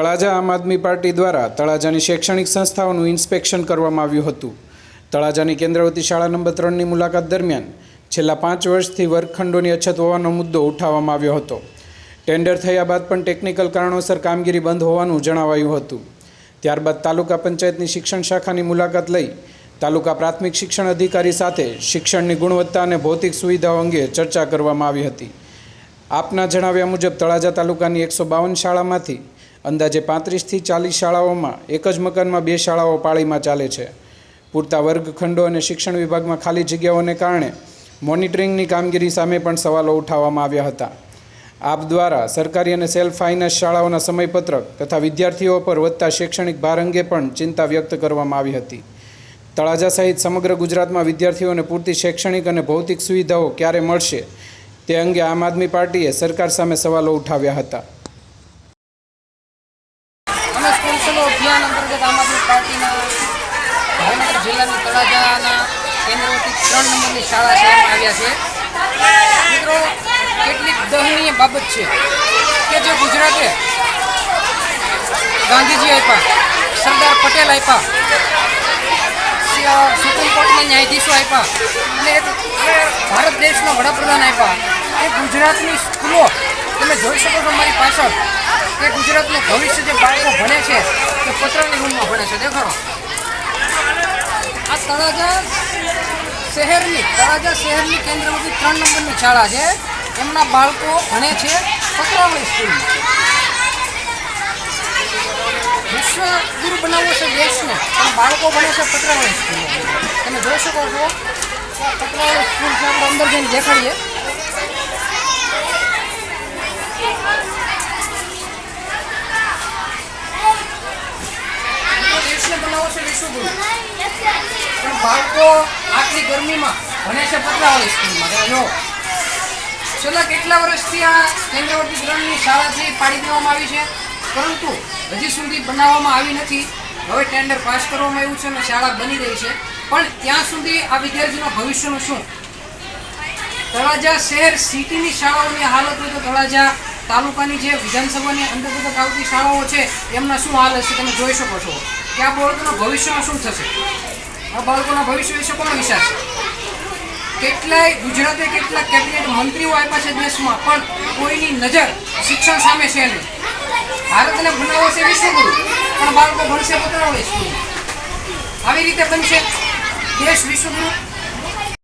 તળાજા આમ આદમી પાર્ટી દ્વારા તળાજાની શૈક્ષણિક સંસ્થાઓનું ઇન્સ્પેક્શન કરવામાં આવ્યું હતું। તળાજાની કેન્દ્રવતી શાળા નંબર 3ની મુલાકાત દરમિયાન છેલ્લા 5 વર્ષથી વર્ગખંડોની અછત હોવાનો મુદ્દો ઉઠાવવામાં આવ્યો હતો। ટેન્ડર થયા બાદ પણ ટેકનિકલ કારણોસર કામગીરી બંધ હોવાનું જણાવાયું હતું। ત્યારબાદ તાલુકા પંચાયતની શિક્ષણ શાખાની મુલાકાત લઈ તાલુકા પ્રાથમિક શિક્ષણ અધિકારી સાથે શિક્ષણની ગુણવત્તા અને ભૌતિક સુવિધાઓ અંગે ચર્ચા કરવામાં આવી હતી। આપના જણાવ્યા મુજબ તળાજા તાલુકાની 152 શાળામાંથી અંદાજે 35થી 40 શાળાઓમાં એક જ મકાનમાં 2 શાળાઓ પાળીમાં ચાલે છે। પૂરતા વર્ગખંડો અને શિક્ષણ વિભાગમાં ખાલી જગ્યાઓને કારણે મોનિટરિંગની કામગીરી સામે પણ સવાલો ઉઠાવવામાં આવ્યા હતા। આપ દ્વારા સરકારી અને સેલ્ફ ફાઇનાન્સ શાળાઓના સમયપત્રક તથા વિદ્યાર્થીઓ પર વધતા શૈક્ષણિક ભાર અંગે પણ ચિંતા વ્યક્ત કરવામાં આવી હતી। તળાજા સહિત સમગ્ર ગુજરાતમાં વિદ્યાર્થીઓને પૂરતી શૈક્ષણિક અને ભૌતિક સુવિધાઓ ક્યારે મળશે તે અંગે આમ આદમી પાર્ટીએ સરકાર સામે સવાલો ઉઠાવ્યા હતા। અમે સ્કૂલ ચલો અભિયાન અંતર્ગત આમ આદમી પાર્ટીના ભાવનગર જિલ્લાની તળાજાના કેન્દ્રવતી 3 નંબરની શાળા છે એમાં આવ્યા છે। મિત્રો, કેટલીક દયનીય બાબત છે કે જે ગુજરાતે ગાંધીજી આપ્યા, સરદાર પટેલ આપ્યા, સુપ્રીમ કોર્ટના ન્યાયાધીશો આપ્યા અને ભારત દેશના વડાપ્રધાન આપ્યા। એ ગુજરાતની સ્કૂલો તમે જોઈ શકો છો મારી પાછળ કે ગુજરાતનું ભવિષ્ય જે બાળકો ભણે છે તે પતરાની રૂમમાં ભણે છે। દેખાડો, આ તળાજા શહેરની કેન્દ્રવતી 3 નંબરની શાળા છે। એમના બાળકો ભણે છે પતરાવળી સ્કૂલમાં। વિશ્વગુરુ બનાવવો છે દેશને, પણ બાળકો ભણે છે પતરાવળી સ્કૂલમાં। તમે જોઈ શકો છો પતરાવળી સ્કૂલ છે, આપણે અંદર જઈને દેખાડીએ। દેશને બનાવવો છે વિશ્વગુરુ, પણ બાળકો આટલી ગરમીમાં ભણે છે પતરાવળી સ્કૂલમાં। જો છેલ્લા કેટલા વર્ષથી આ કેન્દ્રવતી 3ની શાળાથી પાડી દેવામાં આવી છે, પરંતુ હજી સુધી બનાવવામાં આવી નથી। હવે ટેન્ડર પાસ કરવામાં આવ્યું છે અને શાળા બની રહી છે, પણ ત્યાં સુધી આ વિદ્યાર્થીના ભવિષ્યનું શું? તળાજા શહેર સિટીની શાળાઓની હાલત હોય તો તળાજા તાલુકાની જે વિધાનસભાની અંતર્ગત આવતી શાળાઓ છે એમના શું હાલ હશે તમે જોઈ શકો છો કે આ બાળકોના ભવિષ્યમાં શું થશે। આ બાળકોના ભવિષ્ય વિશે કોનો વિચાર છે? ગુજરાતે કેટલા કેબિનેટ મંત્રીઓ આપ્યા છે દેશમાં, પણ કોઈની નજર શિક્ષણ સામે છે નહીં। ભારતને બનાવવો છે વિશ્વગુરુ, પણ બાળકો ભણશે પતરાવળી સ્કૂલમાં। આવી રીતે બનશે દેશ વિશ્વગુરુ?